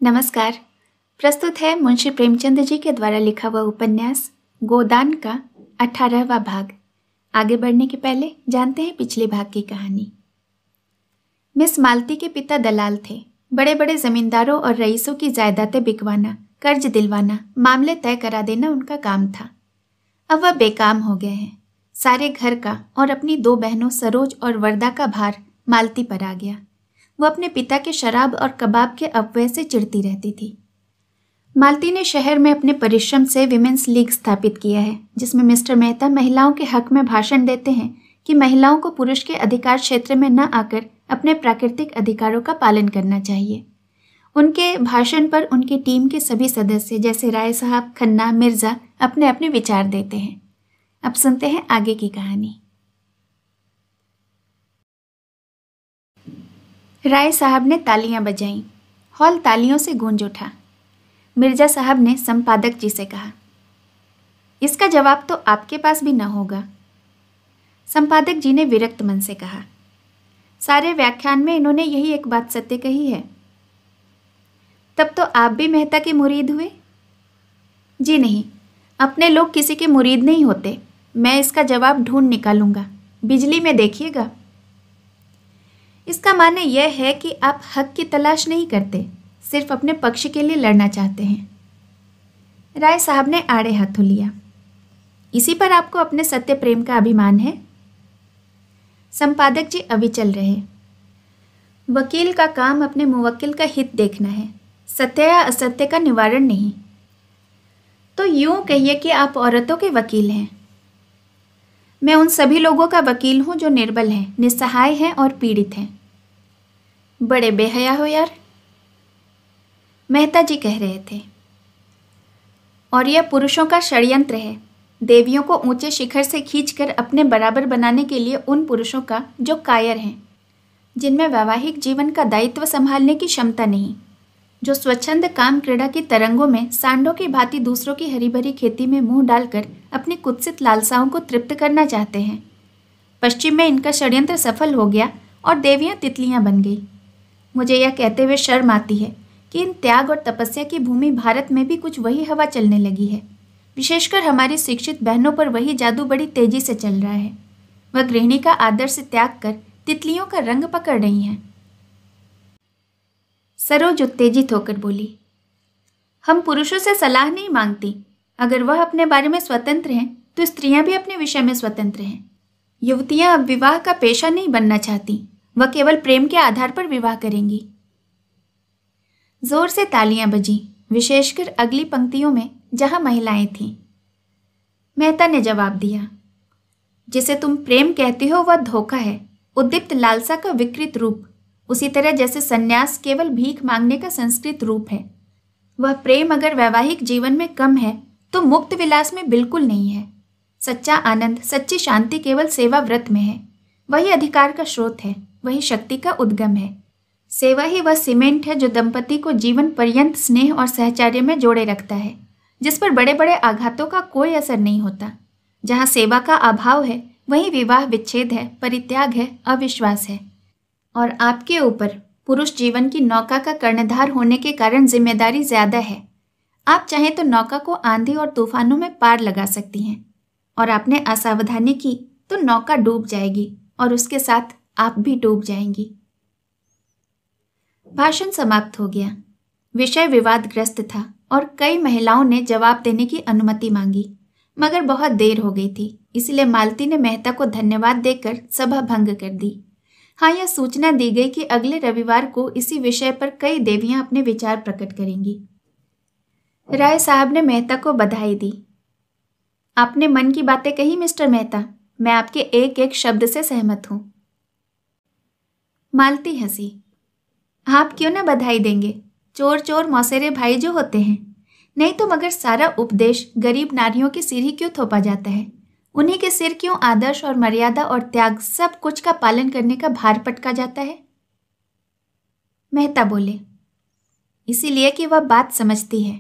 नमस्कार। प्रस्तुत है मुंशी प्रेमचंद जी के द्वारा लिखा हुआ उपन्यास गोदान का 18वां भाग। आगे बढ़ने के पहले जानते हैं पिछले भाग की कहानी। मिस मालती के पिता दलाल थे। बड़े बड़े जमींदारों और रईसों की जायदादें बिकवाना, कर्ज दिलवाना, मामले तय करा देना उनका काम था। अब वह बेकाम हो गए हैं। सारे घर का और अपनी दो बहनों सरोज और वरदा का भार मालती पर आ गया। वो अपने पिता के शराब और कबाब के अपव्यय से चिढ़ती रहती थी। मालती ने शहर में अपने परिश्रम से विमेंस लीग स्थापित किया है, जिसमें मिस्टर मेहता महिलाओं के हक में भाषण देते हैं कि महिलाओं को पुरुष के अधिकार क्षेत्र में न आकर अपने प्राकृतिक अधिकारों का पालन करना चाहिए। उनके भाषण पर उनकी टीम के सभी सदस्य जैसे राय साहब, खन्ना, मिर्जा अपने अपने विचार देते हैं। अब सुनते हैं आगे की कहानी। राय साहब ने तालियां बजाईं। हॉल तालियों से गूंज उठा। मिर्जा साहब ने संपादक जी से कहा, इसका जवाब तो आपके पास भी न होगा। संपादक जी ने विरक्त मन से कहा, सारे व्याख्यान में इन्होंने यही एक बात सत्य कही है। तब तो आप भी मेहता के मुरीद हुए? जी नहीं, अपने लोग किसी के मुरीद नहीं होते। मैं इसका जवाब ढूंढ निकालूंगा, बिजली में देखिएगा। इसका माने यह है कि आप हक की तलाश नहीं करते, सिर्फ अपने पक्ष के लिए लड़ना चाहते हैं। राय साहब ने आड़े हाथों लिया। इसी पर आपको अपने सत्य प्रेम का अभिमान है? संपादक जी अविचल रहे। वकील का काम अपने मुवक्किल का हित देखना है, सत्य या असत्य का निवारण नहीं। तो यूं कहिए कि आप औरतों के वकील हैं। मैं उन सभी लोगों का वकील हूं जो निर्बल हैं, निस्सहाय हैं और पीड़ित हैं। बड़े बेहया हो यार, मेहता जी कह रहे थे। और यह पुरुषों का षड्यंत्र है, देवियों को ऊंचे शिखर से खींचकर अपने बराबर बनाने के लिए उन पुरुषों का जो कायर हैं, जिनमें वैवाहिक जीवन का दायित्व संभालने की क्षमता नहीं, जो स्वच्छंद काम क्रीड़ा की तरंगों में सांडों की भांति दूसरों की हरी भरी खेती में मुंह डालकर अपनी कुत्सित लालसाओं को तृप्त करना चाहते हैं। पश्चिम में इनका षड्यंत्र सफल हो गया और देवियां तितलियां बन गई। मुझे यह कहते हुए शर्म आती है कि इन त्याग और तपस्या की भूमि भारत में भी कुछ वही हवा चलने लगी है। विशेषकर हमारी शिक्षित बहनों पर वही जादू बड़ी तेजी से चल रहा है। वह गृहिणी का आदर्श त्याग कर तितलियों का रंग पकड़ रही हैं। सरोज उत्तेजित होकर बोली, हम पुरुषों से सलाह नहीं मांगती। अगर वह अपने बारे में स्वतंत्र हैं तो स्त्रियां भी अपने विषय में स्वतंत्र हैं। युवतियां अब विवाह का पेशा नहीं बनना चाहती, वह केवल प्रेम के आधार पर विवाह करेंगी। जोर से तालियां बजीं, विशेषकर अगली पंक्तियों में जहां महिलाएं थीं। मेहता ने जवाब दिया, जिसे तुम प्रेम कहती हो वह धोखा है, उद्दीप्त लालसा का विकृत रूप, उसी तरह जैसे सन्यास केवल भीख मांगने का संस्कृत रूप है। वह प्रेम अगर वैवाहिक जीवन में कम है तो मुक्त विलास में बिल्कुल नहीं है। सच्चा आनंद, सच्ची शांति केवल सेवा व्रत में है। वही अधिकार का स्रोत है, वही शक्ति का उद्गम है। सेवा ही वह सीमेंट है जो दंपति को जीवन पर्यंत स्नेह और सहचर्य में जोड़े रखता है, जिस पर बड़े बड़े आघातों का कोई असर नहीं होता। जहाँ सेवा का अभाव है वहीं विवाह विच्छेद है, परित्याग है, अविश्वास है। और आपके ऊपर पुरुष जीवन की नौका का कर्णधार होने के कारण जिम्मेदारी ज्यादा है। आप चाहें तो नौका को आंधी और तूफानों में पार लगा सकती हैं, और आपने असावधानी की तो नौका डूब जाएगी और उसके साथ आप भी डूब जाएंगी। भाषण समाप्त हो गया। विषय विवादग्रस्त था और कई महिलाओं ने जवाब देने की अनुमति मांगी, मगर बहुत देर हो गई थी, इसलिए मालती ने मेहता को धन्यवाद देकर सभा भंग कर दी। हाँ, यह सूचना दी गई कि अगले रविवार को इसी विषय पर कई देवियां अपने विचार प्रकट करेंगी। राय साहब ने मेहता को बधाई दी। आपने मन की बातें कही मिस्टर मेहता, मैं आपके एक एक शब्द से सहमत हूं। मालती हंसी। आप क्यों ना बधाई देंगे, चोर चोर मौसेरे भाई जो होते हैं। नहीं तो मगर सारा उपदेश गरीब नारियों के सिर ही क्यों थोपा जाता है? उन्हीं के सिर क्यों आदर्श और मर्यादा और त्याग सब कुछ का पालन करने का भार पटका जाता है? मेहता बोले, इसीलिए कि वह बात समझती है।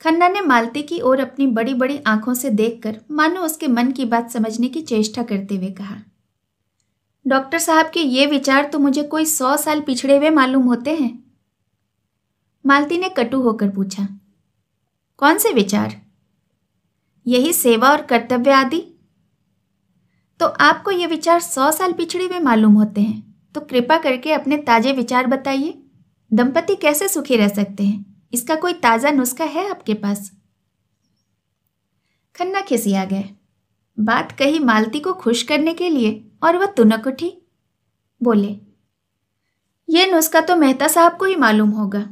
खन्ना ने मालती की ओर अपनी बड़ी बड़ी आंखों से देखकर मानो उसके मन की बात समझने की चेष्टा करते हुए कहा, डॉक्टर साहब के ये विचार तो मुझे कोई 100 साल पिछड़े हुए मालूम होते हैं। मालती ने कटु होकर पूछा। कौन से विचार? यही सेवा और कर्तव्य आदि। तो आपको ये विचार 100 साल पिछड़े हुए मालूम होते हैं, तो कृपा करके अपने ताजे विचार बताइए। दंपति कैसे सुखी रह सकते हैं, इसका कोई ताजा नुस्खा है आपके पास? खन्ना खिसिया गए। बात कही मालती को खुश करने के लिए और वह तुनक उठी। बोले, ये नुस्खा तो मेहता साहब को ही मालूम होगा।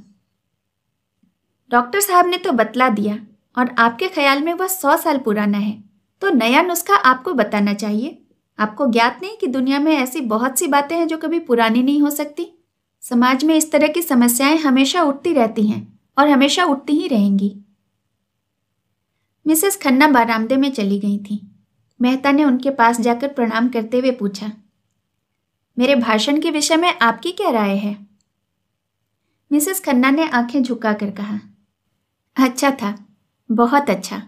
डॉक्टर साहब ने तो बतला दिया और आपके ख्याल में वह 100 साल पुराना है, तो नया नुस्खा आपको बताना चाहिए। आपको ज्ञात नहीं कि दुनिया में ऐसी बहुत सी बातें हैं जो कभी पुरानी नहीं हो सकती। समाज में इस तरह की समस्याएं हमेशा उठती रहती हैं और हमेशा उठती ही रहेंगी। मिसेस खन्ना बारामदे में चली गई थी। मेहता ने उनके पास जाकर प्रणाम करते हुए पूछा, मेरे भाषण के विषय में आपकी क्या राय है? मिसेस खन्ना ने आंखें झुकाकर कहा, अच्छा था, बहुत अच्छा,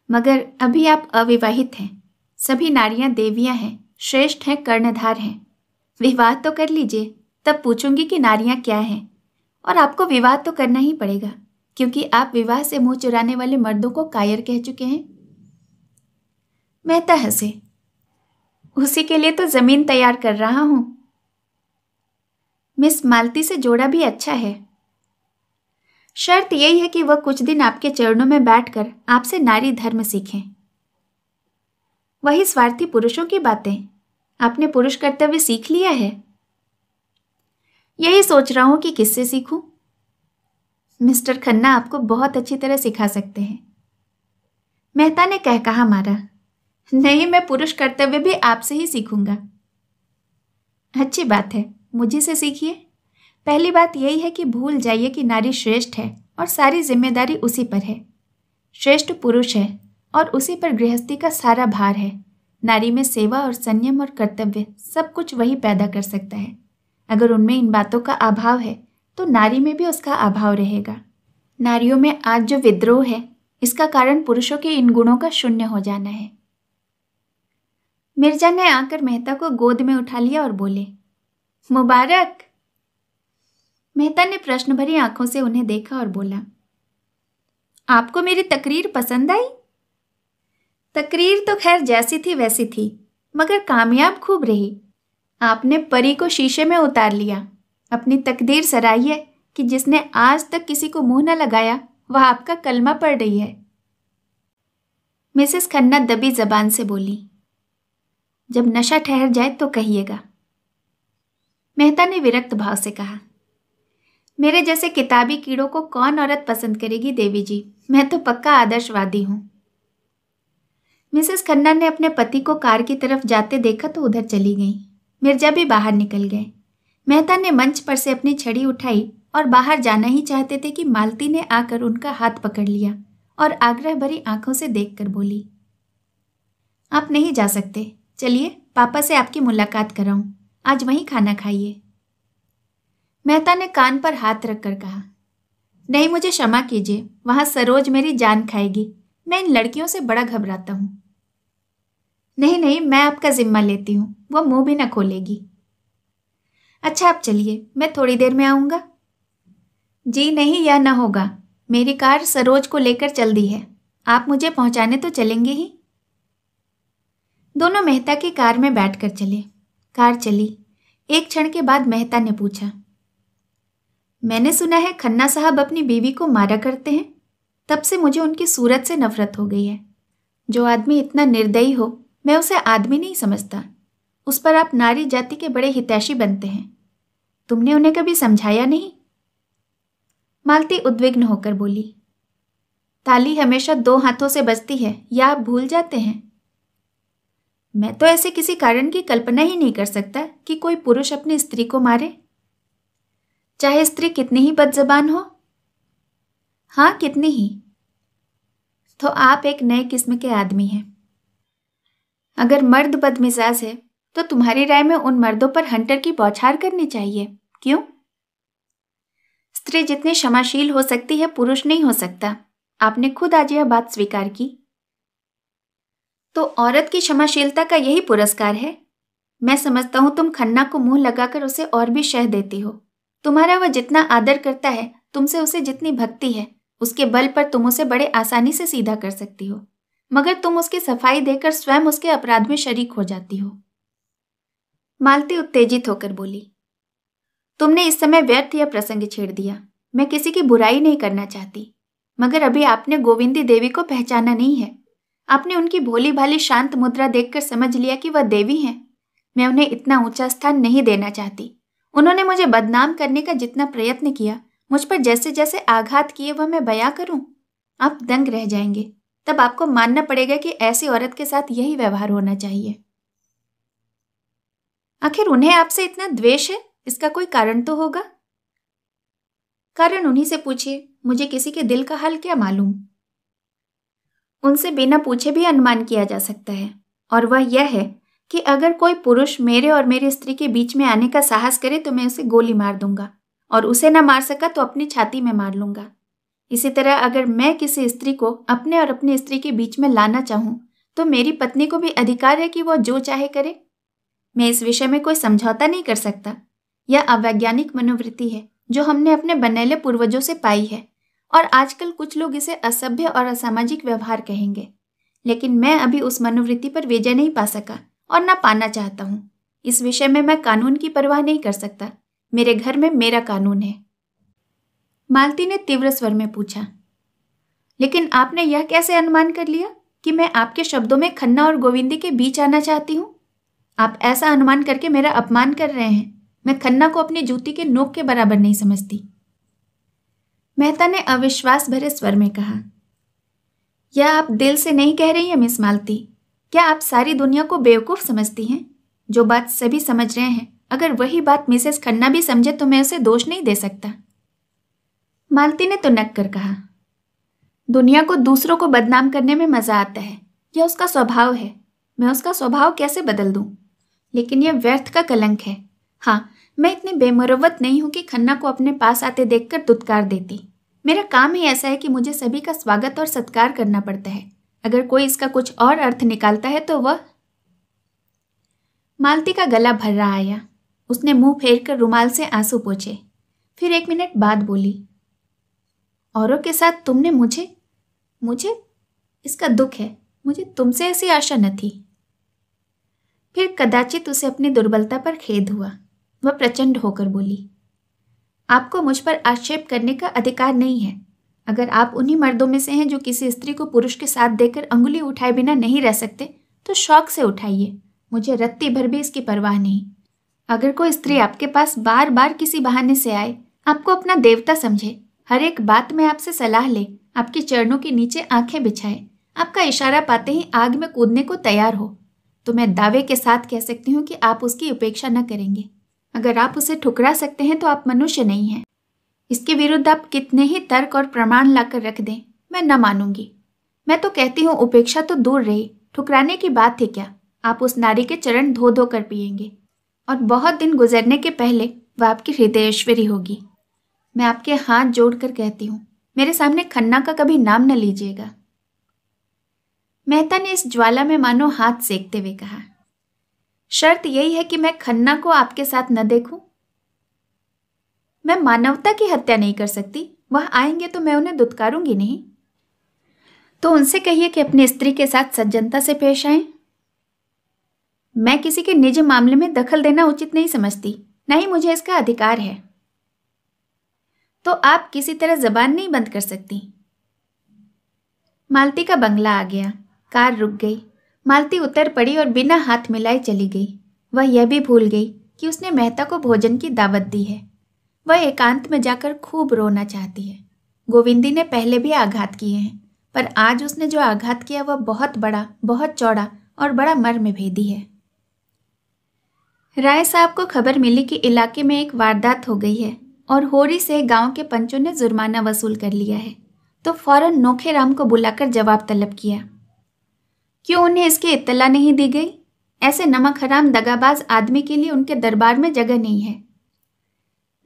मगर अभी आप अविवाहित हैं। सभी नारियां देवियां हैं, श्रेष्ठ हैं, कर्णधार हैं। विवाह तो कर लीजिए, तब पूछूंगी कि नारियां क्या हैं। और आपको विवाह तो करना ही पड़ेगा, क्योंकि आप विवाह से मुंह चुराने वाले मर्दों को कायर कह चुके हैं। मेहता हंसे। उसी के लिए तो जमीन तैयार कर रहा हूं। मिस मालती से जोड़ा भी अच्छा है। शर्त यही है कि वह कुछ दिन आपके चरणों में बैठकर आपसे नारी धर्म सीखें। वही स्वार्थी पुरुषों की बातें। आपने पुरुष कर्तव्य सीख लिया है? यही सोच रहा हूं कि किससे सीखूं। मिस्टर खन्ना आपको बहुत अच्छी तरह सिखा सकते हैं। मेहता ने कह कहा मारा, नहीं, मैं पुरुष कर्तव्य भी आपसे ही सीखूंगा। अच्छी बात है, मुझे से सीखिए। पहली बात यही है कि भूल जाइए कि नारी श्रेष्ठ है और सारी जिम्मेदारी उसी पर है। श्रेष्ठ पुरुष है और उसी पर गृहस्थी का सारा भार है। नारी में सेवा और संयम और कर्तव्य सब कुछ वही पैदा कर सकता है। अगर उनमें इन बातों का अभाव है तो नारी में भी उसका अभाव रहेगा। नारियों में आज जो विद्रोह है, इसका कारण पुरुषों के इन गुणों का शून्य हो जाना है। मिर्जा ने आकर मेहता को गोद में उठा लिया और बोले, मुबारक। मेहता ने प्रश्न भरी आंखों से उन्हें देखा और बोला, आपको मेरी तकरीर पसंद आई? तकरीर तो खैर जैसी थी वैसी थी, मगर कामयाब खूब रही। आपने परी को शीशे में उतार लिया। अपनी तकदीर सराहिए कि जिसने आज तक किसी को मुंह न लगाया वह आपका कलमा पढ़ रही है। मिसेस खन्ना दबी जबान से बोली, जब नशा ठहर जाए तो कहिएगा। मेहता ने विरक्त भाव से कहा, मेरे जैसे किताबी कीड़ों को कौन औरत पसंद करेगी देवी जी, मैं तो पक्का आदर्शवादी हूं। मिसेस खन्ना ने अपने पति को कार की तरफ जाते देखा तो उधर चली गईं। मिर्जा भी बाहर निकल गए। मेहता ने मंच पर से अपनी छड़ी उठाई और बाहर जाना ही चाहते थे कि मालती ने आकर उनका हाथ पकड़ लिया और आग्रह भरी आंखों से देखकर बोली, आप नहीं जा सकते, चलिए पापा से आपकी मुलाकात कराऊं, आज वहीं खाना खाइए। मेहता ने कान पर हाथ रखकर कहा, नहीं, मुझे क्षमा कीजिए, वहां सरोज मेरी जान खाएगी। मैं इन लड़कियों से बड़ा घबराता हूं। नहीं नहीं, मैं आपका जिम्मा लेती हूं, वो मुंह भी न खोलेगी। अच्छा आप चलिए, मैं थोड़ी देर में आऊंगा। जी नहीं, यह न होगा, मेरी कार सरोज को लेकर चल दी है, आप मुझे पहुंचाने तो चलेंगे ही। दोनों मेहता की कार में बैठकर चले। कार चली। एक क्षण के बाद मेहता ने पूछा, मैंने सुना है खन्ना साहब अपनी बीवी को मारा करते हैं। तब से मुझे उनकी सूरत से नफरत हो गई है। जो आदमी इतना निर्दयी हो, मैं उसे आदमी नहीं समझता। उस पर आप नारी जाति के बड़े हितैषी बनते हैं। तुमने उन्हें कभी समझाया नहीं? मालती उद्विग्न होकर बोली, ताली हमेशा 2 हाथों से बजती है, या आप भूल जाते हैं? मैं तो ऐसे किसी कारण की कल्पना ही नहीं कर सकता कि कोई पुरुष अपनी स्त्री को मारे, चाहे स्त्री कितनी ही बदजबान हो। हाँ, कितनी ही। तो आप एक नए किस्म के आदमी हैं। अगर मर्द बदमिजाज है तो तुम्हारी राय में उन मर्दों पर हंटर की बौछार करनी चाहिए। क्यों? स्त्री जितनी क्षमाशील हो सकती है, पुरुष नहीं हो सकता। आपने खुद आज यह बात स्वीकार की। तो औरत की क्षमाशीलता का यही पुरस्कार है। मैं समझता हूं तुम खन्ना को मुंह लगाकर उसे और भी शह देती हो। तुम्हारा वह जितना आदर करता है, तुमसे उसे जितनी भक्ति है, उसके बल पर तुम उसे बड़े आसानी से सीधा कर सकती हो, मगर तुम उसकी सफाई देकर स्वयं उसके अपराध में शरीक हो जाती हो। मालती उत्तेजित होकर बोली, तुमने इस समय व्यर्थ यह प्रसंग छेड़ दिया। मैं किसी की बुराई नहीं करना चाहती, मगर अभी आपने गोविंदी देवी को पहचाना नहीं है। आपने उनकी भोली भाली शांत मुद्रा देखकर समझ लिया कि वह देवी हैं। मैं उन्हें इतना ऊंचा स्थान नहीं देना चाहती। उन्होंने मुझे बदनाम करने का जितना प्रयत्न किया, मुझ पर जैसे जैसे आघात किए, वह मैं बयां करूं? आप दंग रह जाएंगे। तब आपको मानना पड़ेगा कि ऐसी औरत के साथ यही व्यवहार होना चाहिए। आखिर उन्हें आपसे इतना द्वेष है, इसका कोई कारण तो होगा। कारण उन्हीं से पूछिए, मुझे किसी के दिल का हाल क्या मालूम। उनसे बिना पूछे भी अनुमान किया जा सकता है, और वह यह है कि अगर कोई पुरुष मेरे और मेरी स्त्री के बीच में आने का साहस करे तो मैं उसे गोली मार दूंगा, और उसे न मार सका तो अपनी छाती में मार लूंगा। इसी तरह अगर मैं किसी स्त्री को अपने और अपनी स्त्री के बीच में लाना चाहूं तो मेरी पत्नी को भी अधिकार है कि वह जो चाहे करे। मैं इस विषय में कोई समझौता नहीं कर सकता। यह अवैज्ञानिक मनोवृत्ति है जो हमने अपने बनेले पूर्वजों से पाई है, और आजकल कुछ लोग इसे असभ्य और असामाजिक व्यवहार कहेंगे, लेकिन मैं अभी उस मनोवृत्ति पर विजय नहीं पा सका और ना पाना चाहता हूं। इस विषय में मैं कानून की परवाह नहीं कर सकता। मेरे घर में मेरा कानून है। मालती ने तीव्र स्वर में पूछा, लेकिन आपने यह कैसे अनुमान कर लिया कि मैं आपके शब्दों में खन्ना और गोविंदी के बीच आना चाहती हूं? आप ऐसा अनुमान करके मेरा अपमान कर रहे हैं। मैं खन्ना को अपनी जूती के नोक के बराबर नहीं समझती। मेहता ने अविश्वास भरे स्वर में कहा, यह आप दिल से नहीं कह रही हैं मिस मालती? क्या आप सारी दुनिया को बेवकूफ समझती हैं? जो बात सभी समझ रहे हैं, अगर वही बात मिसेस खन्ना भी समझे तो मैं उसे दोष नहीं दे सकता। मालती ने तुनक कर कहा, दुनिया को दूसरों को बदनाम करने में मजा आता है। यह उसका स्वभाव है। मैं उसका स्वभाव कैसे बदल दूं? लेकिन यह व्यर्थ का कलंक है। हाँ, मैं इतनी बेमुरव्वत नहीं हूं कि खन्ना को अपने पास आते देखकर दुत्कार देती। मेरा काम ही ऐसा है कि मुझे सभी का स्वागत और सत्कार करना पड़ता है। अगर कोई इसका कुछ और अर्थ निकालता है तो वह। मालती का गला भर्रा आया। उसने मुंह फेर कर रुमाल से आंसू पोंछे। फिर 1 मिनट बाद बोली, औरों के साथ तुमने मुझे इसका दुख है। मुझे तुमसे ऐसी आशा न थी। फिर कदाचित उसे अपनी दुर्बलता पर खेद हुआ। वह प्रचंड होकर बोली, आपको मुझ पर आक्षेप करने का अधिकार नहीं है। अगर आप उन्हीं मर्दों में से हैं जो किसी स्त्री को पुरुष के साथ देकर अंगुली उठाए बिना नहीं रह सकते, तो शौक से उठाइए। मुझे रत्ती भर भी इसकी परवाह नहीं। अगर कोई स्त्री आपके पास बार बार किसी बहाने से आए, आपको अपना देवता समझे, हर एक बात में आपसे सलाह ले, आपके चरणों के नीचे आंखें बिछाए, आपका इशारा पाते ही आग में कूदने को तैयार हो, तो मैं दावे के साथ कह सकती हूँ कि आप उसकी उपेक्षा न करेंगे। अगर आप उसे ठुकरा सकते हैं तो आप मनुष्य नहीं हैं। इसके विरुद्ध आप कितने ही तर्क और प्रमाण लाकर रख दें, मैं न मानूंगी। मैं तो कहती हूँ उपेक्षा तो दूर रही, ठुकराने की बात है क्या। आप उस नारी के चरण धो धो कर पिएंगे, और बहुत दिन गुजरने के पहले वह आपकी हृदयेश्वरी होगी। मैं आपके हाथ जोड़कर कहती हूँ, मेरे सामने खन्ना का कभी नाम न लीजिएगा। मेहता ने इस ज्वाला में मानो हाथ सेकते हुए कहा, शर्त यही है कि मैं खन्ना को आपके साथ न देखूं। मैं मानवता की हत्या नहीं कर सकती। वह आएंगे तो मैं उन्हें दुत्कारूंगी नहीं। तो उनसे कहिए कि अपनी स्त्री के साथ सज्जनता से पेश आएं। मैं किसी के निजी मामले में दखल देना उचित नहीं समझती, न ही मुझे इसका अधिकार है। तो आप किसी तरह जबान नहीं बंद कर सकती। मालती का बंगला आ गया। कार रुक गई। मालती उतर पड़ी और बिना हाथ मिलाए चली गई। वह यह भी भूल गई कि उसने मेहता को भोजन की दावत दी है। वह एकांत में जाकर खूब रोना चाहती है। गोविंदी ने पहले भी आघात किए हैं, पर आज उसने जो आघात किया वह बहुत बड़ा, बहुत चौड़ा और बड़ा मर्मभेदी है। राय साहब को खबर मिली कि इलाके में एक वारदात हो गई है और होरी से गांव के पंचों ने जुर्माना वसूल कर लिया है, तो फौरन नोखे राम को बुलाकर जवाब तलब किया। क्यों उन्हें इसकी इत्तला नहीं दी गई? ऐसे नमक हराम दगाबाज आदमी के लिए उनके दरबार में जगह नहीं है।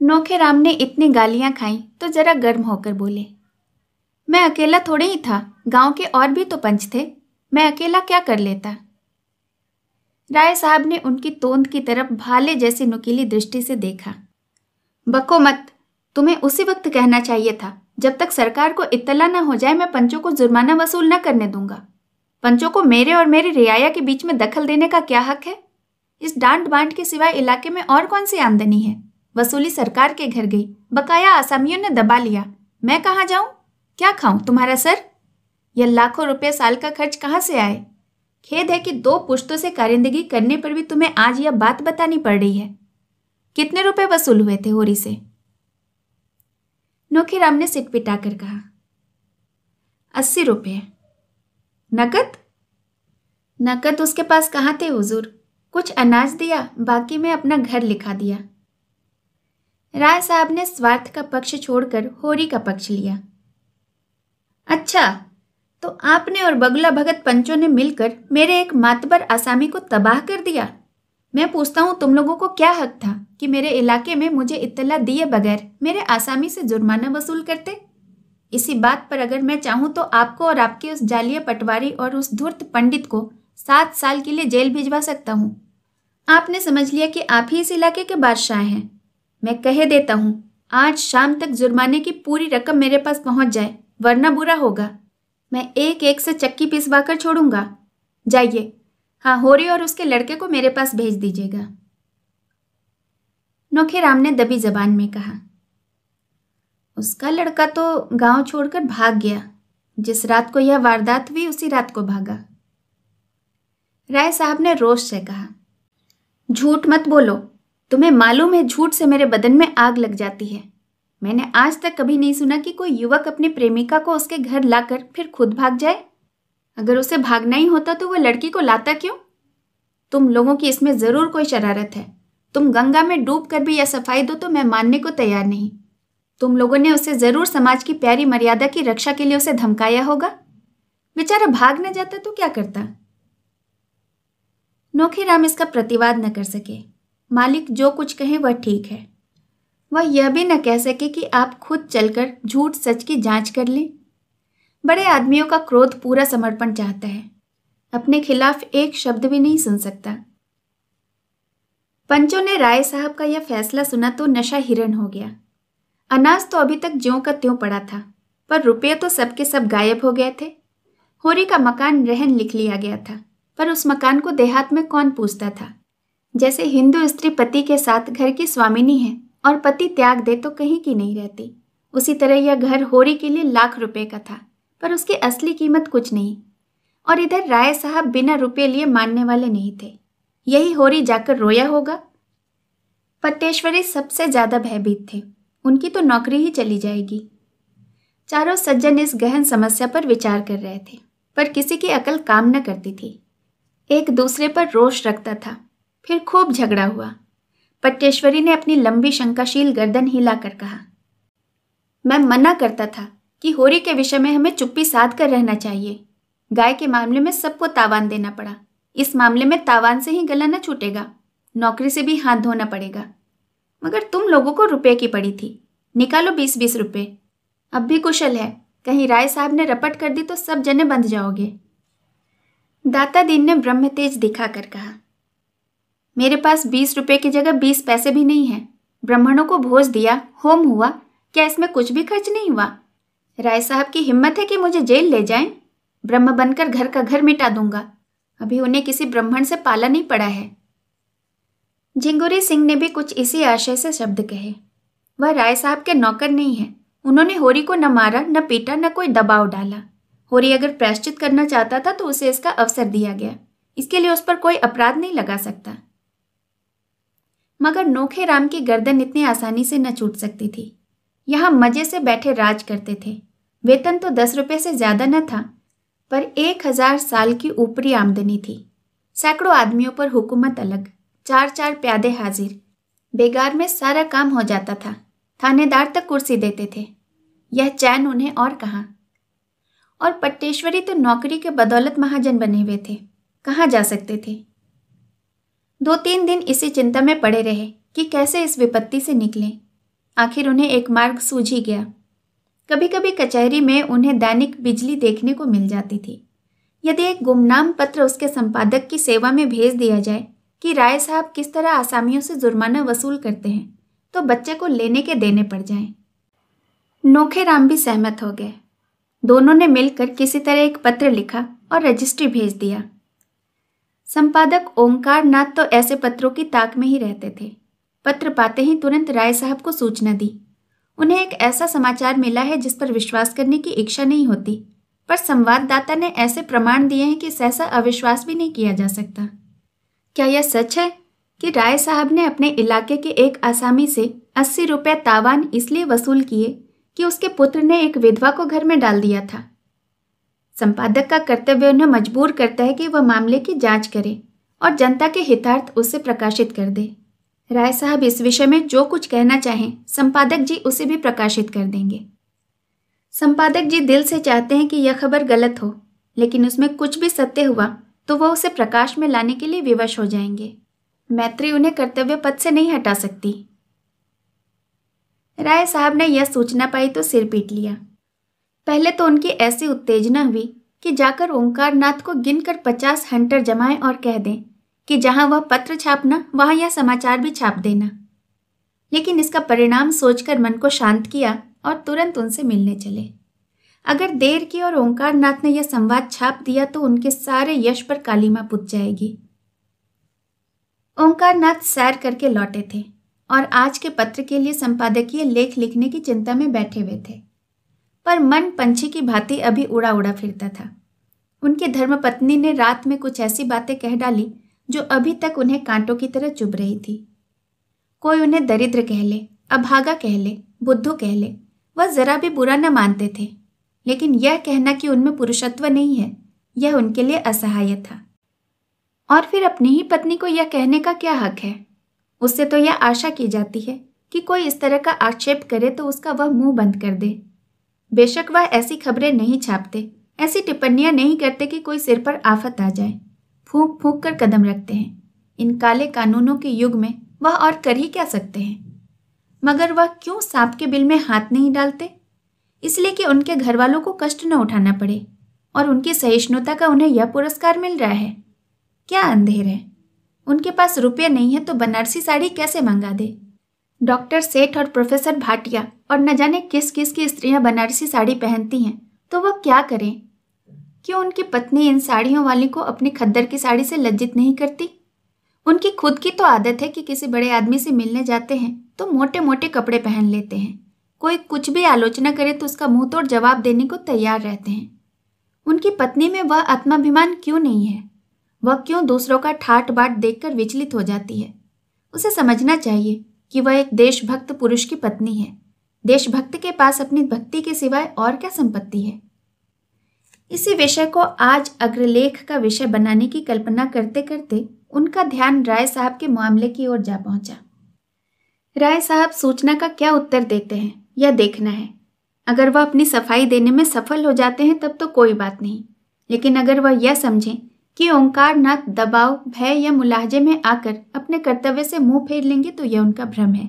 नोखे राम ने इतनी गालियां खाई तो जरा गर्म होकर बोले, मैं अकेला थोड़े ही था, गांव के और भी तो पंच थे। मैं अकेला क्या कर लेता? राय साहब ने उनकी तोंद की तरफ भाले जैसी नुकीली दृष्टि से देखा। बको मत, तुम्हें उसी वक्त कहना चाहिए था, जब तक सरकार को इत्तला न हो जाए मैं पंचों को जुर्माना वसूल न करने दूंगा। पंचों को मेरे और मेरी रियाया के बीच में दखल देने का क्या हक है? इस डांट बांट के सिवाय इलाके में और कौन सी आमदनी है? वसूली सरकार के घर गई, बकाया आसामियों ने दबा लिया। मैं कहाँ जाऊं? क्या खाऊं तुम्हारा सर? यह लाखों रुपए साल का खर्च कहाँ से आए? खेद है कि 2 पुश्तों से कारिंदगी करने पर भी तुम्हें आज यह बात बतानी पड़ रही है। कितने रुपए वसूल हुए थे होरी से? नोखीराम ने सिट पिटाकर कहा, 80 रुपये। नकद? नकद उसके पास कहाँ थे हुजूर? कुछ अनाज दिया, बाकी में अपना घर लिखा दिया। राय साहब ने स्वार्थ का पक्ष छोड़कर होरी का पक्ष लिया। अच्छा, तो आपने और बगुला भगत पंचों ने मिलकर मेरे एक मातबर आसामी को तबाह कर दिया। मैं पूछता हूँ, तुम लोगों को क्या हक था कि मेरे इलाके में मुझे इत्तला दिए बगैर मेरे आसामी से जुर्माना वसूल करते? इसी बात पर अगर मैं चाहूँ तो आपको और आपके उस जालिया पटवारी और उस धूर्त पंडित को 7 साल के लिए जेल भिजवा सकता हूँ। आपने समझ लिया कि आप ही इस इलाके के बादशाह हैं। मैं कह देता हूँ, आज शाम तक जुर्माने की पूरी रकम मेरे पास पहुँच जाए, वरना बुरा होगा। मैं एक एक से चक्की पिसवा कर छोड़ूंगा। जाइए, हाँ, होरी और उसके लड़के को मेरे पास भेज दीजिएगा। नोखीराम ने दबी जबान में कहा, उसका लड़का तो गांव छोड़कर भाग गया। जिस रात को यह वारदात हुई उसी रात को भागा। राय साहब ने रोष से कहा, झूठ मत बोलो। तुम्हें मालूम है झूठ से मेरे बदन में आग लग जाती है। मैंने आज तक कभी नहीं सुना कि कोई युवक अपनी प्रेमिका को उसके घर लाकर फिर खुद भाग जाए। अगर उसे भागना ही होता तो वह लड़की को लाता क्यों? तुम लोगों की इसमें जरूर कोई शरारत है। तुम गंगा में डूब कर भी यह सफाई दो तो मैं मानने को तैयार नहीं। तुम लोगों ने उसे जरूर समाज की प्यारी मर्यादा की रक्षा के लिए उसे धमकाया होगा। बेचारा भाग न जाता तो क्या करता? नोखीराम इसका प्रतिवाद न कर सके। मालिक जो कुछ कहे वह ठीक है। वह यह भी न कह सके कि आप खुद चलकर झूठ सच की जांच कर लें। बड़े आदमियों का क्रोध पूरा समर्पण चाहता है, अपने खिलाफ एक शब्द भी नहीं सुन सकता। पंचों ने राय साहब का यह फैसला सुना तो नशा हिरण हो गया। अनाज तो अभी तक ज्यों का त्यों पड़ा था, पर रुपये तो सबके सब गायब हो गए थे। होरी का मकान रहन लिख लिया गया था, पर उस मकान को देहात में कौन पूछता था? जैसे हिंदू स्त्री पति के साथ घर की स्वामिनी है और पति त्याग दे तो कहीं की नहीं रहती, उसी तरह यह घर होरी के लिए लाख रुपए का था, पर उसकी असली कीमत कुछ नहीं। और इधर राय साहब बिना रुपये लिए मानने वाले नहीं थे। यही होरी जाकर रोया होगा। पट्टेश्वरी सबसे ज्यादा भयभीत थे। उनकी तो नौकरी ही चली जाएगी। चारों सज्जन इस गहन समस्या पर विचार कर रहे थे, पर किसी की अकल काम न करती थी। एक दूसरे पर रोष रखता था। फिर खूब झगड़ा हुआ। पट्टेश्वरी ने अपनी लंबी शंकाशील गर्दन हिलाकर कहा, मैं मना करता था कि होरी के विषय में हमें चुप्पी साध कर रहना चाहिए। गाय के मामले में सबको तावान देना पड़ा। इस मामले में तावान से ही गला न छूटेगा, नौकरी से भी हाथ धोना पड़ेगा। मगर तुम लोगों को रुपए की पड़ी थी, निकालो 20-20 रुपए। अब भी कुशल है, कहीं राय साहब ने रपट कर दी तो सब जने बंध जाओगे। दाता दीन ने ब्रह्म तेज दिखाकर कहा, मेरे पास 20 रुपए की जगह 20 पैसे भी नहीं है। ब्राह्मणों को भोज दिया, होम हुआ, क्या इसमें कुछ भी खर्च नहीं हुआ? राय साहब की हिम्मत है कि मुझे जेल ले जाएं? ब्रह्म बनकर घर का घर मिटा दूंगा। अभी उन्हें किसी ब्राह्मण से पाला नहीं पड़ा है। झिंगुरी सिंह ने भी कुछ इसी आशय से शब्द कहे। वह राय साहब के नौकर नहीं है। उन्होंने होरी को न मारा, न पीटा, न कोई दबाव डाला। होरी अगर प्रायश्चित करना चाहता था तो उसे इसका अवसर दिया गया। इसके लिए उस पर कोई अपराध नहीं लगा सकता। मगर नोखेराम की गर्दन इतनी आसानी से न छूट सकती थी। यहाँ मजे से बैठे राज करते थे। वेतन तो 10 रुपये से ज्यादा न था, पर 1000 साल की ऊपरी आमदनी थी। सैकड़ों आदमियों पर हुकूमत अलग, 4-4 प्यादे हाजिर। बेगार में सारा काम हो जाता था। थानेदार तक कुर्सी देते थे। यह चैन उन्हें और कहाँ। और पट्टेश्वरी तो नौकरी के बदौलत महाजन बने हुए थे, कहाँ जा सकते थे। 2-3 दिन इसी चिंता में पड़े रहे कि कैसे इस विपत्ति से निकलें। आखिर उन्हें एक मार्ग सूझ ही गया। कभी कभी कचहरी में उन्हें दैनिक बिजली देखने को मिल जाती थी। यदि एक गुमनाम पत्र उसके संपादक की सेवा में भेज दिया जाए कि राय साहब किस तरह आसामियों से जुर्माना वसूल करते हैं, तो बच्चे को लेने के देने पड़ जाएं। नोखेराम भी सहमत हो गए। दोनों ने मिलकर किसी तरह एक पत्र लिखा और रजिस्ट्री भेज दिया। संपादक ओंकार नाथ तो ऐसे पत्रों की ताक में ही रहते थे। पत्र पाते ही तुरंत राय साहब को सूचना दी। उन्हें एक ऐसा समाचार मिला है जिस पर विश्वास करने की इच्छा नहीं होती, पर संवाददाता ने ऐसे प्रमाण दिए हैं कि सहसा अविश्वास भी नहीं किया जा सकता। क्या यह सच है कि राय साहब ने अपने इलाके के एक आसामी से 80 रुपये तावान इसलिए वसूल किए कि उसके पुत्र ने एक विधवा को घर में डाल दिया था? संपादक का कर्तव्य उन्हें मजबूर करता है कि वह मामले की जांच करे और जनता के हितार्थ उसे प्रकाशित कर दे। राय साहब इस विषय में जो कुछ कहना चाहें, संपादक जी उसे भी प्रकाशित कर देंगे। संपादक जी दिल से चाहते हैं कि यह खबर गलत हो, लेकिन उसमें कुछ भी सत्य हुआ तो वह उसे प्रकाश में लाने के लिए विवश हो जाएंगे। मैत्री उन्हें कर्तव्य पद से नहीं हटा सकती। राय साहब ने यह सूचना पाई तो सिर पीट लिया। पहले तो उनकी ऐसी उत्तेजना हुई कि जाकर ओंकार नाथ को गिनकर 50 हंटर जमाएं और कह दें कि जहां वह पत्र छापना वहां यह समाचार भी छाप देना। लेकिन इसका परिणाम सोचकर मन को शांत किया और तुरंत उनसे मिलने चले। अगर देर की और ओंकार नाथ ने यह संवाद छाप दिया तो उनके सारे यश पर कालीमा पुत जाएगी। ओंकार नाथ सैर करके लौटे थे और आज के पत्र के लिए संपादकीय लेख लिखने की चिंता में बैठे हुए थे, पर मन पंछी की भांति अभी उड़ा उड़ा फिरता था। उनकी धर्मपत्नी ने रात में कुछ ऐसी बातें कह डाली जो अभी तक उन्हें कांटों की तरह चुभ रही थी। कोई उन्हें दरिद्र कह ले, अभागा कह ले, बुद्धू कह ले, वह जरा भी बुरा न मानते थे, लेकिन यह कहना कि उनमें पुरुषत्व नहीं है, यह उनके लिए असहाय था। और फिर अपनी ही पत्नी को यह कहने का क्या हक है? उससे तो यह आशा की जाती है कि कोई इस तरह का आक्षेप करे तो उसका वह मुंह बंद कर दे। बेशक वह ऐसी खबरें नहीं छापते, ऐसी टिप्पणियां नहीं करते कि कोई सिर पर आफत आ जाए, फूंक फूंक कर कदम रखते हैं। इन काले कानूनों के युग में वह और कर ही क्या सकते हैं? मगर वह क्यों सांप के बिल में हाथ नहीं डालते? इसलिए कि उनके घर वालों को कष्ट न उठाना पड़े, और उनकी सहिष्णुता का उन्हें यह पुरस्कार मिल रहा है। क्या अंधेर है? उनके पास रुपये नहीं है तो बनारसी साड़ी कैसे मंगा दे? डॉक्टर सेठ और प्रोफेसर भाटिया और न जाने किस किस की स्त्रियां बनारसी साड़ी पहनती हैं, तो वह क्या करें? क्यों उनकी पत्नी इन साड़ियों वाली को अपनी खद्दर की साड़ी से लज्जित नहीं करती? उनकी खुद की तो आदत है कि किसी बड़े आदमी से मिलने जाते हैं तो मोटे मोटे कपड़े पहन लेते हैं। कोई कुछ भी आलोचना करे तो उसका मुंह तोड़ जवाब देने को तैयार रहते हैं। उनकी पत्नी में वह आत्माभिमान क्यों नहीं है? वह क्यों दूसरों का ठाट बाट देखकर विचलित हो जाती है? उसे समझना चाहिए कि वह एक देशभक्त पुरुष की पत्नी है। देशभक्त के पास अपनी भक्ति के सिवाय और क्या संपत्ति है? इसी विषय को आज अग्रलेख का विषय बनाने की कल्पना करते करते उनका ध्यान राय साहब के मामले की ओर जा पहुंचा। राय साहब सूचना का क्या उत्तर देते हैं यह देखना है। अगर वह अपनी सफाई देने में सफल हो जाते हैं तब तो कोई बात नहीं, लेकिन अगर वह यह समझें कि ओंकार नाथ दबाव, भय या मुलाहजे में आकर अपने कर्तव्य से मुंह फेर लेंगे तो यह उनका भ्रम है।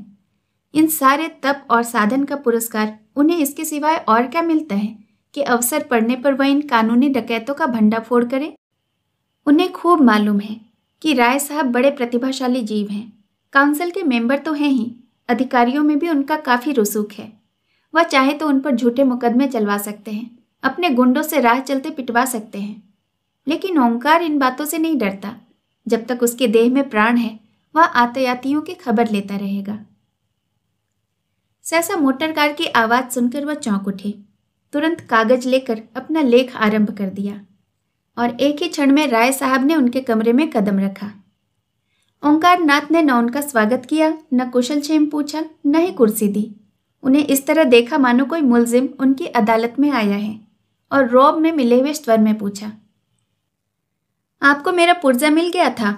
इन सारे तप और साधन का पुरस्कार उन्हें इसके सिवाय और क्या मिलता है कि अवसर पड़ने पर वह इन कानूनी डकैतों का भंडाफोड़ करे? उन्हें खूब मालूम है कि राय साहब बड़े प्रतिभाशाली जीव हैं। काउंसिल के मेंबर तो हैं ही, अधिकारियों में भी उनका काफ़ी रसूख है। वह चाहे तो उन पर झूठे मुकदमे चलवा सकते हैं, अपने गुंडों से राह चलते पिटवा सकते हैं, लेकिन ओंकार इन बातों से नहीं डरता। जब तक उसके देह में प्राण है वह आतयातियों की खबर लेता रहेगा। सहसा मोटर कार की आवाज़ सुनकर वह चौंक उठे। तुरंत कागज लेकर अपना लेख आरंभ कर दिया और एक ही क्षण में राय साहब ने उनके कमरे में कदम रखा। ओंकार नाथ ने न उनका स्वागत किया, न कुशल क्षेम पूछा, न ही कुर्सी दी। उन्हें इस तरह देखा मानो कोई मुलजिम उनकी अदालत में आया है, और रौब में मिले हुए स्वर में पूछा, आपको मेरा पुर्जा मिल गया था?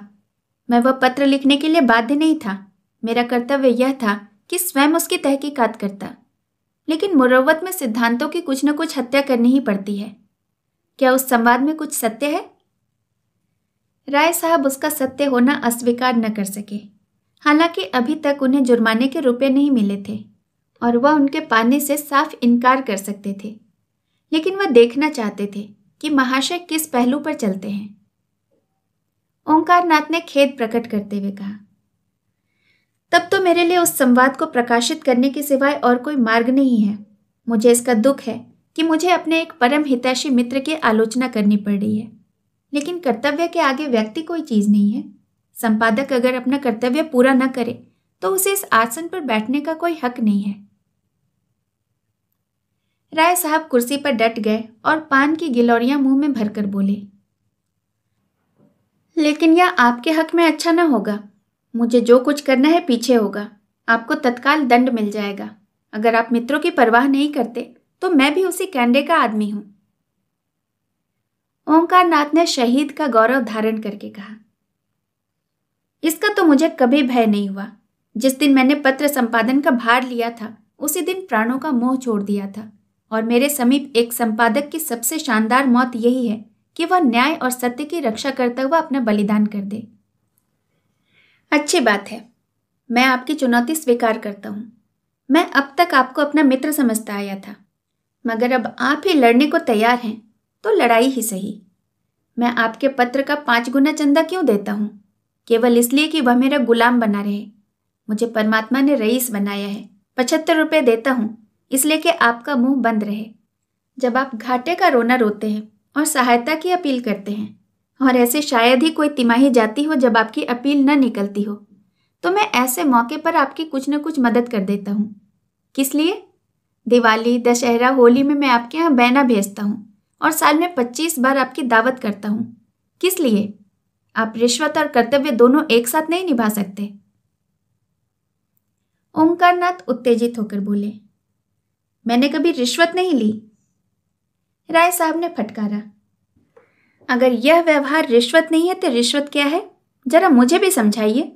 मैं वह पत्र लिखने के लिए बाध्य नहीं था। मेरा कर्तव्य यह था कि स्वयं उसकी तहकीकात करता, लेकिन मुरव्वत में सिद्धांतों की कुछ न कुछ हत्या करनी ही पड़ती है। क्या उस संवाद में कुछ सत्य है? राय साहब उसका सत्य होना अस्वीकार न कर सके। हालांकि अभी तक उन्हें जुर्माने के रुपए नहीं मिले थे और वह उनके पाने से साफ इनकार कर सकते थे, लेकिन वह देखना चाहते थे कि महाशय किस पहलू पर चलते हैं। ओंकार नाथ ने खेद प्रकट करते हुए कहा, तब तो मेरे लिए उस संवाद को प्रकाशित करने के सिवाय और कोई मार्ग नहीं है। मुझे इसका दुख है कि मुझे अपने एक परम हितैषी मित्र की आलोचना करनी पड़ रही है, लेकिन कर्तव्य के आगे व्यक्ति कोई चीज नहीं है। संपादक अगर अपना कर्तव्य पूरा न करे तो उसे इस आसन पर बैठने का कोई हक नहीं है। राय साहब कुर्सी पर डट गए और पान की गिलौरियां मुंह में भरकर बोले, लेकिन यह आपके हक में अच्छा ना होगा। मुझे जो कुछ करना है पीछे होगा। आपको तत्काल दंड मिल जाएगा। अगर आप मित्रों की परवाह नहीं करते तो मैं भी उसी कैंडे का आदमी हूं। ओंकार नाथ ने शहीद का गौरव धारण करके कहा, इसका तो मुझे कभी भय नहीं हुआ। जिस दिन मैंने पत्र संपादन का भार लिया था उसी दिन प्राणों का मोह छोड़ दिया था, और मेरे समीप एक संपादक की सबसे शानदार मौत यही है कि वह न्याय और सत्य की रक्षा करता हुआ अपना बलिदान कर दे। अच्छी बात है, मैं आपकी चुनौती स्वीकार करता हूं। मैं अब तक आपको अपना मित्र समझता आया था, मगर अब आप ही लड़ने को तैयार हैं तो लड़ाई ही सही। मैं आपके पत्र का 5 गुना चंदा क्यों देता हूं? केवल इसलिए कि वह मेरा गुलाम बना रहे। मुझे परमात्मा ने रईस बनाया है। 75 रुपये देता हूं इसलिए कि आपका मुंह बंद रहे। जब आप घाटे का रोना रोते हैं और सहायता की अपील करते हैं, और ऐसे शायद ही कोई तिमाही जाती हो जब आपकी अपील न निकलती हो, तो मैं ऐसे मौके पर आपकी कुछ न कुछ मदद कर देता हूँ। किस लिए? दिवाली, दशहरा, होली में मैं आपके यहाँ बैना भेजता हूँ और साल में 25 बार आपकी दावत करता हूँ। किस लिए? आप रिश्वत और कर्तव्य दोनों एक साथ नहीं निभा सकते। ओंकारनाथ उत्तेजित होकर बोले, मैंने कभी रिश्वत नहीं ली। राय साहब ने फटकारा, अगर यह व्यवहार रिश्वत नहीं है तो रिश्वत क्या है? जरा मुझे भी समझाइए।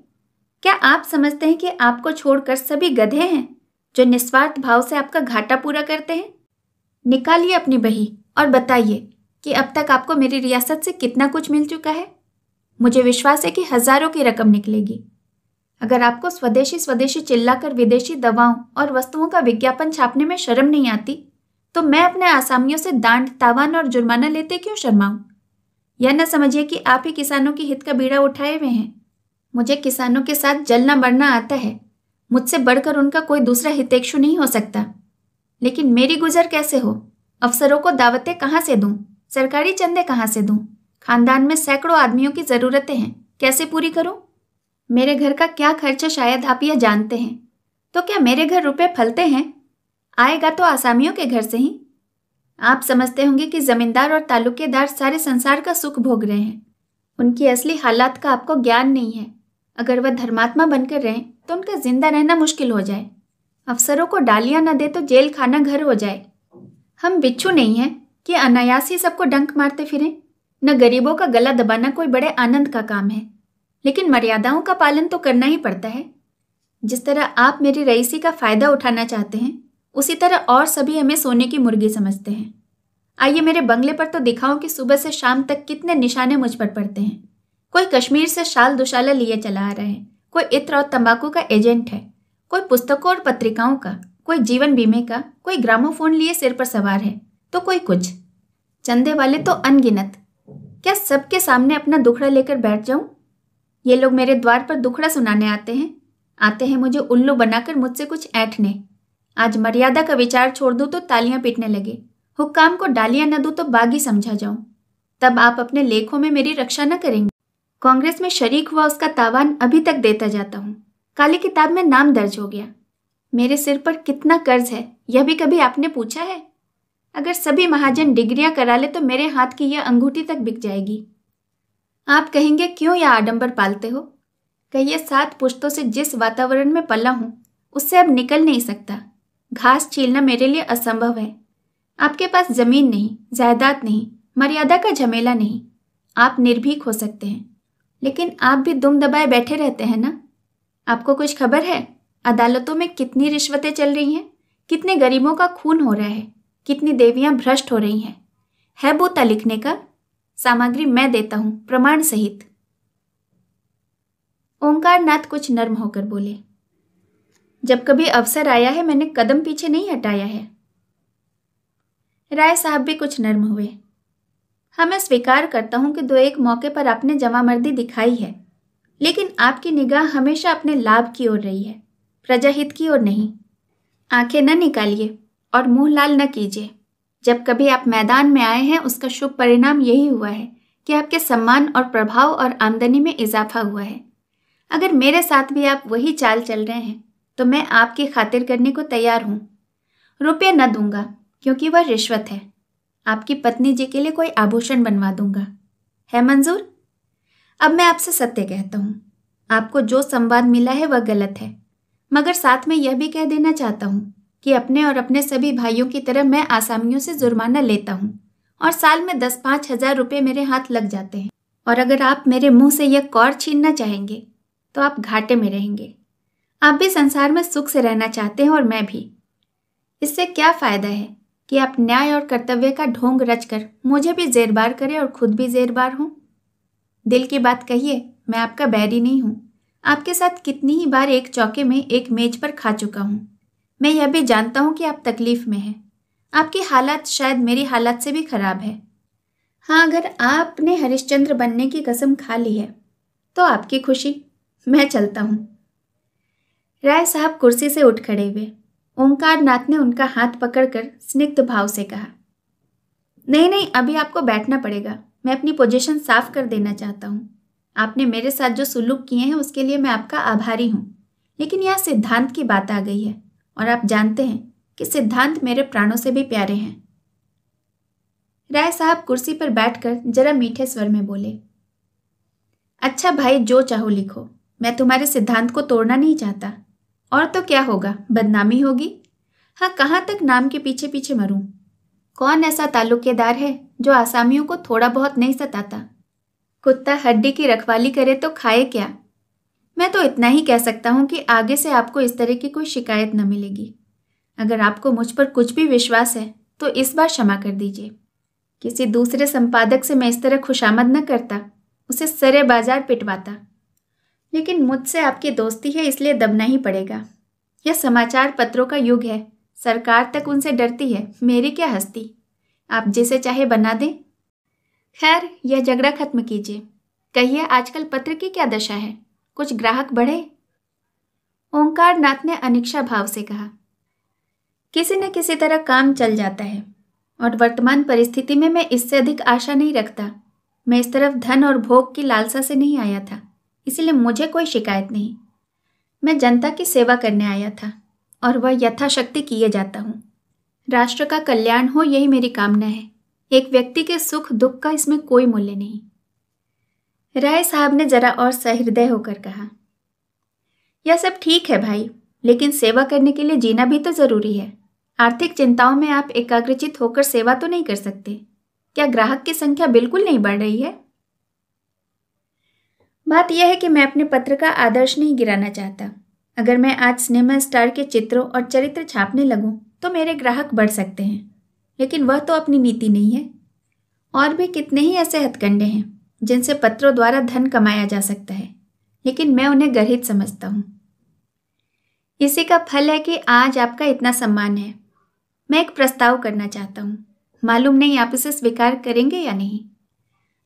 क्या आप समझते हैं कि आपको छोड़कर सभी गधे हैं जो निस्वार्थ भाव से आपका घाटा पूरा करते हैं? निकालिए अपनी बही और बताइए कि अब तक आपको मेरी रियासत से कितना कुछ मिल चुका है। मुझे विश्वास है कि हजारों की रकम निकलेगी। अगर आपको स्वदेशी स्वदेशी चिल्लाकर विदेशी दवाओं और वस्तुओं का विज्ञापन छापने में शर्म नहीं आती, तो मैं अपने आसामियों से दांड, तावान और जुर्माना लेते क्यों शर्माऊं? यह न समझिए कि आप ही किसानों की हित का बीड़ा उठाए हुए हैं। मुझे किसानों के साथ जलना मरना आता है। मुझसे बढ़कर उनका कोई दूसरा हितैषी नहीं हो सकता। लेकिन मेरी गुजर कैसे हो? अफसरों को दावतें कहाँ से दूं? सरकारी चंदे कहाँ से दूं? खानदान में सैकड़ों आदमियों की जरूरतें हैं, कैसे पूरी करूं? मेरे घर का क्या खर्चा शायद आप यह जानते हैं। तो क्या मेरे घर रुपए फलते हैं? आएगा तो आसामियों के घर से ही। आप समझते होंगे कि जमींदार और तालुकेदार सारे संसार का सुख भोग रहे हैं। उनकी असली हालात का आपको ज्ञान नहीं है। अगर वह धर्मात्मा बनकर रहें तो उनका जिंदा रहना मुश्किल हो जाए। अफसरों को डालियां न दे तो जेल खाना घर हो जाए। हम बिच्छू नहीं हैं कि अनायास ही सबको डंक मारते फिरें। न गरीबों का गला दबाना कोई बड़े आनंद का काम है, लेकिन मर्यादाओं का पालन तो करना ही पड़ता है। जिस तरह आप मेरी रईसी का फायदा उठाना चाहते हैं, उसी तरह और सभी हमें सोने की मुर्गी समझते हैं। आइए मेरे बंगले पर तो दिखाऊं कि सुबह से शाम तक कितने निशाने मुझ पर पड़ते हैं। कोई कश्मीर से शाल दुशाला लिए चला आ रहा है, कोई इत्र और तंबाकू का एजेंट है, कोई पुस्तकों और पत्रिकाओं का, कोई जीवन बीमे का, कोई ग्रामोफोन लिए सिर पर सवार है, तो कोई कुछ। चंदे वाले तो अनगिनत। क्या सबके सामने अपना दुखड़ा लेकर बैठ जाऊं? ये लोग मेरे द्वार पर दुखड़ा सुनाने आते हैं मुझे उल्लू बनाकर मुझसे कुछ ऐंठने। आज मर्यादा का विचार छोड़ दूं तो तालियां पीटने लगे। हुक्काम को डालियां न दूं तो बागी समझा जाऊं। तब आप अपने लेखों में मेरी रक्षा न करेंगे। कांग्रेस में शरीक हुआ उसका तावान अभी तक देता जाता हूं। काली किताब में नाम दर्ज हो गया। मेरे सिर पर कितना कर्ज है यह भी कभी आपने पूछा है? अगर सभी महाजन डिग्रियां करा ले तो मेरे हाथ की यह अंगूठी तक बिक जाएगी। आप कहेंगे क्यों यह आडंबर पालते हो? कहिए 7 पुश्तों से जिस वातावरण में पला हूं उससे अब निकल नहीं सकता। घास छीलना मेरे लिए असंभव है। आपके पास जमीन नहीं, जायदाद नहीं, मर्यादा का झमेला नहीं। आप निर्भीक हो सकते हैं, लेकिन आप भी दुम दबाए बैठे रहते हैं ना। आपको कुछ खबर है अदालतों में कितनी रिश्वतें चल रही हैं? कितने गरीबों का खून हो रहा है? कितनी देवियां भ्रष्ट हो रही हैं? है बूता लिखने का? सामग्री मैं देता हूं, प्रमाण सहित। ओंकारनाथ कुछ नर्म होकर बोले, जब कभी अवसर आया है मैंने कदम पीछे नहीं हटाया है। राय साहब भी कुछ नर्म हुए। हाँ, मैं स्वीकार करता हूं कि 2-1 मौके पर आपने जमामर्दी दिखाई है, लेकिन आपकी निगाह हमेशा अपने लाभ की ओर रही है, प्रजाहित की ओर नहीं। आंखें न निकालिए और मुंह लाल न कीजिए। जब कभी आप मैदान में आए हैं उसका शुभ परिणाम यही हुआ है कि आपके सम्मान और प्रभाव और आमदनी में इजाफा हुआ है। अगर मेरे साथ भी आप वही चाल चल रहे हैं तो मैं आपकी खातिर करने को तैयार हूँ। रुपये न दूंगा क्योंकि वह रिश्वत है। आपकी पत्नी जी के लिए कोई आभूषण बनवा दूंगा। है मंजूर? अब मैं आपसे सत्य कहता हूँ, आपको जो संवाद मिला है वह गलत है, मगर साथ में यह भी कह देना चाहता हूँ कि अपने और अपने सभी भाइयों की तरह मैं आसामियों से जुर्माना लेता हूँ और साल में 10-5 हजार रुपये मेरे हाथ लग जाते हैं। और अगर आप मेरे मुंह से यह कौर छीनना चाहेंगे तो आप घाटे में रहेंगे। आप भी संसार में सुख से रहना चाहते हैं और मैं भी। इससे क्या फायदा है कि आप न्याय और कर्तव्य का ढोंग रचकर मुझे भी जेरबार करें और खुद भी जेरबार हों। दिल की बात कहिए, मैं आपका बैरी नहीं हूँ। आपके साथ कितनी ही बार एक चौके में एक मेज पर खा चुका हूँ। मैं यह भी जानता हूँ कि आप तकलीफ में हैं। आपकी हालत शायद मेरी हालत से भी खराब है। हाँ, अगर आपने हरिश्चंद्र बनने की कसम खा ली है तो आपकी खुशी। मैं चलता हूँ। राय साहब कुर्सी से उठ खड़े हुए। ओंकार नाथ ने उनका हाथ पकड़कर स्निग्ध भाव से कहा, नहीं नहीं, अभी आपको बैठना पड़ेगा। मैं अपनी पोजीशन साफ कर देना चाहता हूँ। आपने मेरे साथ जो सुलूक किए हैं उसके लिए मैं आपका आभारी हूँ, लेकिन यहाँ सिद्धांत की बात आ गई है और आप जानते हैं कि सिद्धांत मेरे प्राणों से भी प्यारे हैं। राय साहब कुर्सी पर बैठकर जरा मीठे स्वर में बोले, अच्छा भाई, जो चाहो लिखो। मैं तुम्हारे सिद्धांत को तोड़ना नहीं चाहता। और तो क्या होगा, बदनामी होगी। हाँ, कहाँ तक नाम के पीछे पीछे मरूं। कौन ऐसा ताल्लुकेदार है जो आसामियों को थोड़ा बहुत नहीं सताता। कुत्ता हड्डी की रखवाली करे तो खाए क्या। मैं तो इतना ही कह सकता हूँ कि आगे से आपको इस तरह की कोई शिकायत न मिलेगी। अगर आपको मुझ पर कुछ भी विश्वास है तो इस बार क्षमा कर दीजिए। किसी दूसरे संपादक से मैं इस तरह खुशामद न करता, उसे सरे बाजार पिटवाता, लेकिन मुझसे आपकी दोस्ती है इसलिए दबना ही पड़ेगा। यह समाचार पत्रों का युग है, सरकार तक उनसे डरती है, मेरी क्या हस्ती। आप जिसे चाहे बना दें। खैर, यह झगड़ा खत्म कीजिए। कहिए आजकल पत्र की क्या दशा है, कुछ ग्राहक बढ़े? ओंकार नाथ ने अनिच्छा भाव से कहा, किसी न किसी तरह काम चल जाता है और वर्तमान परिस्थिति में मैं इससे अधिक आशा नहीं रखता। मैं इस तरफ धन और भोग की लालसा से नहीं आया था, इसलिए मुझे कोई शिकायत नहीं। मैं जनता की सेवा करने आया था और वह यथाशक्ति किए जाता हूँ। राष्ट्र का कल्याण हो, यही मेरी कामना है। एक व्यक्ति के सुख दुख का इसमें कोई मूल्य नहीं। राय साहब ने जरा और सहृदय होकर कहा, यह सब ठीक है भाई, लेकिन सेवा करने के लिए जीना भी तो जरूरी है। आर्थिक चिंताओं में आप एकाग्रचित होकर सेवा तो नहीं कर सकते। क्या ग्राहक की संख्या बिल्कुल नहीं बढ़ रही है? बात यह है कि मैं अपने पत्र का आदर्श नहीं गिराना चाहता। अगर मैं आज सिनेमा स्टार के चित्रों और चरित्र छापने लगूं तो मेरे ग्राहक बढ़ सकते हैं, लेकिन वह तो अपनी नीति नहीं है। और भी कितने ही ऐसे हथकंडे हैं जिनसे पत्रों द्वारा धन कमाया जा सकता है, लेकिन मैं उन्हें गर्हित समझता हूँ। इसी का फल है कि आज आपका इतना सम्मान है। मैं एक प्रस्ताव करना चाहता हूँ, मालूम नहीं आप इसे स्वीकार करेंगे या नहीं।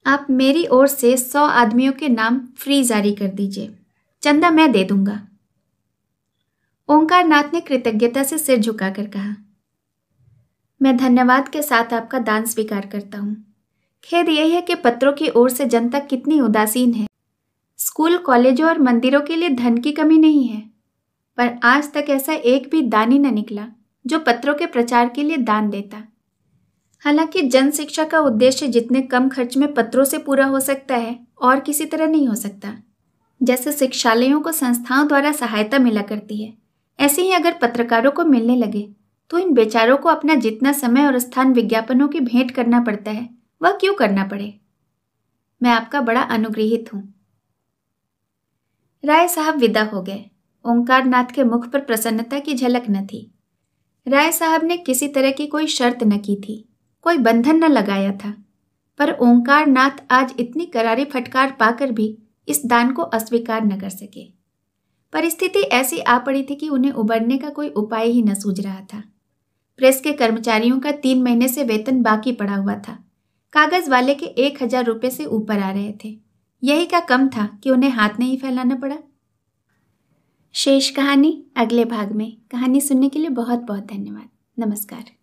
आप मेरी ओर से 100 आदमियों के नाम फ्री जारी कर दीजिए, चंदा मैं दे दूंगा। ओंकार नाथ ने कृतज्ञता से सिर झुकाकर कहा, मैं धन्यवाद के साथ आपका दान स्वीकार करता हूँ। खेद यही है कि पत्रों की ओर से जनता कितनी उदासीन है। स्कूल, कॉलेजों और मंदिरों के लिए धन की कमी नहीं है, पर आज तक ऐसा एक भी दानी न निकला जो पत्रों के प्रचार के लिए दान देता। हालांकि जन शिक्षा का उद्देश्य जितने कम खर्च में पत्रों से पूरा हो सकता है और किसी तरह नहीं हो सकता। जैसे शिक्षालयों को संस्थाओं द्वारा सहायता मिला करती है, ऐसे ही अगर पत्रकारों को मिलने लगे तो इन बेचारों को अपना जितना समय और स्थान विज्ञापनों की भेंट करना पड़ता है वह क्यों करना पड़े। मैं आपका बड़ा अनुग्रहित हूं। राय साहब विदा हो गए। ओंकार नाथ के मुख पर प्रसन्नता की झलक न थी। राय साहब ने किसी तरह की कोई शर्त न की थी, कोई बंधन न लगाया था, पर ओंकार नाथ आज इतनी करारी फटकार पाकर भी इस दान को अस्वीकार न कर सके। परिस्थिति ऐसी आ पड़ी थी कि उन्हें उबरने का कोई उपाय ही न सूझ रहा था। प्रेस के कर्मचारियों का 3 महीने से वेतन बाकी पड़ा हुआ था। कागज वाले के 1000 रुपये से ऊपर आ रहे थे। यही का कम था कि उन्हें हाथ नहीं फैलाना पड़ा। शेष कहानी अगले भाग में। कहानी सुनने के लिए बहुत बहुत धन्यवाद। नमस्कार।